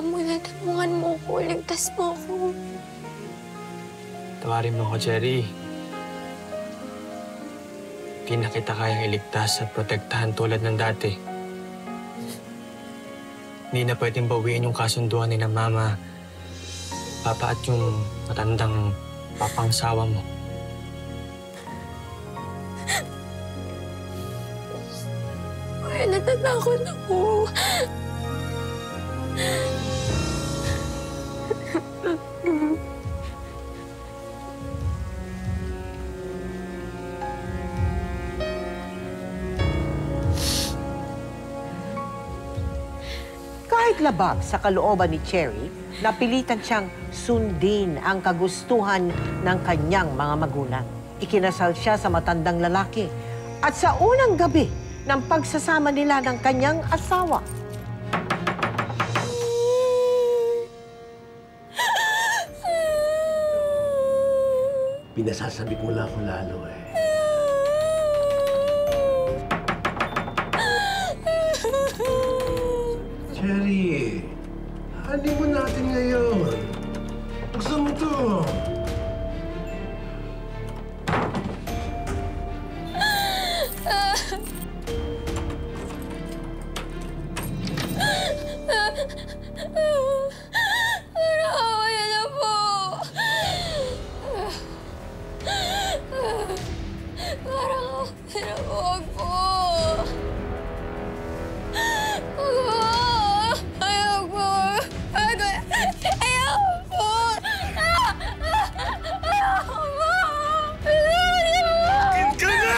mo na. Tulungan mo ko. Ligtas mo ko. Tawarin mo ko, Cherry. Di na kita kayang iligtas at protektahan tulad ng dati. Hindi na pwedeng bawiin yung kasunduan ni na Mama, Papa at yung matandang papangsawa mo. Ay, natatakot ako. Kahit labag sa kalooban ni Cherry, napilitan siyang sundin ang kagustuhan ng kanyang mga magulang. Ikinasal siya sa matandang lalaki at sa unang gabi ng pagsasama nila ng kanyang asawa. Pinasasabi ko lang ako lalo eh. Cherry, honeymoon natin ngayon. Gusto mo to? Ayan na po. Parang huwag po. Ayaw po. Ayaw po. Ayaw po. Akin ka na!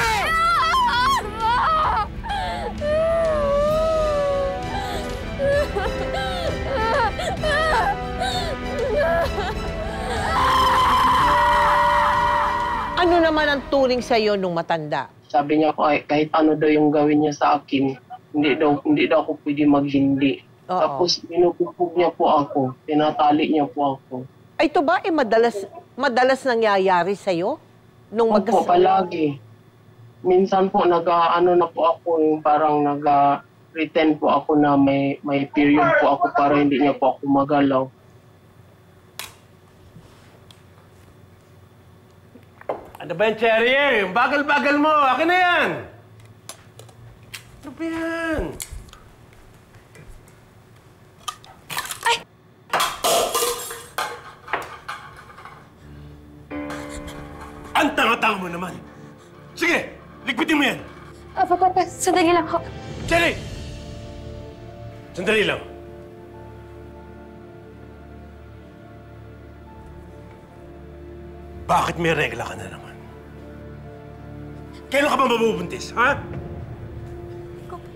Ano naman ang turing sa iyo nung matanda? Sabi niya kahit ano daw yung gawin niya sa akin, hindi daw ako pwede maghindi. Oo. Tapos pinupupog niya po ako, pinatali niya po ako. Ay, ito ba madalas nangyayari sa iyo nung Opo, palagi. Minsan po nag-ano na po ako, yung parang nag-pretend po ako na may period po ako para hindi niya po ako magalaw. Ano ba yan, Cherry? Yung bagal-bagal mo! Akin na yan! Ano ba yan? Ay! Ang tanga-tanga mo naman! Sige! Ligpitin mo yan! Papa, sandali lang ako. Cherry! Sandali lang. Bakit may regla ka na naman? Kailan ka ba mabubuntis, ha?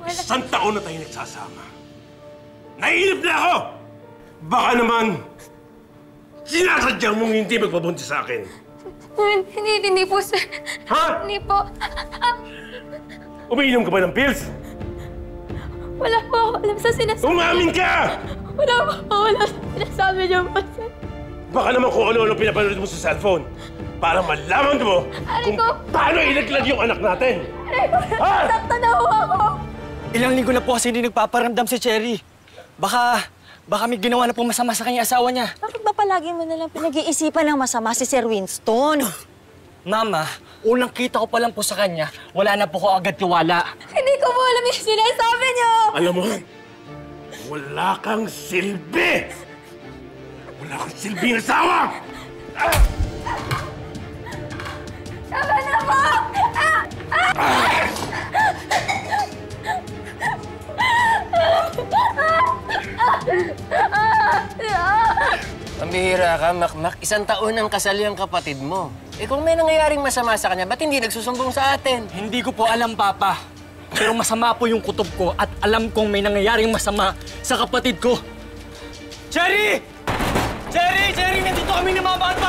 Isang taon na tayo nagsasama. Naiinip na ako! Baka naman, sinasadya mong hindi magpabuntis sa akin. Hindi po, sir. Ha? Hindi po. Umiinom ka ba ng pills? Wala po ako alam sa sinasabi. Umamin ka! Wala po ako alam sa sinasabi niyo po, sir. Baka naman kung ano-ano pinapanood mo sa cellphone para malaman mo kung paano ilaglag yung anak natin. Ha? Saktan na ako! Ilang linggo na po kasi hindi nagpaparamdam si Cherry. Baka may ginawa na po masama sa kanyang asawa niya. Bakit ba palagi mo nalang pinag-iisipan ng masama si Sir Winston? Mama, unang kita ko pa lang po sa kanya, wala na po ko agad tiwala. Hindi ko po alam yung sinasabi niyo! Alam mo, wala kang silbi! Wala kang silbing asawa! Tama na po! Pambihira ka, Makmak. Isang taon ang kasal yung kapatid mo. Eh kung may nangyayaring masama sa kanya, ba't hindi nagsusumbong sa atin? Hindi ko po alam, Papa. Pero masama po yung kutob ko at alam kong may nangyayaring masama sa kapatid ko. Cherry! Cherry! Cherry! Nandito kami ni Mama at Papa!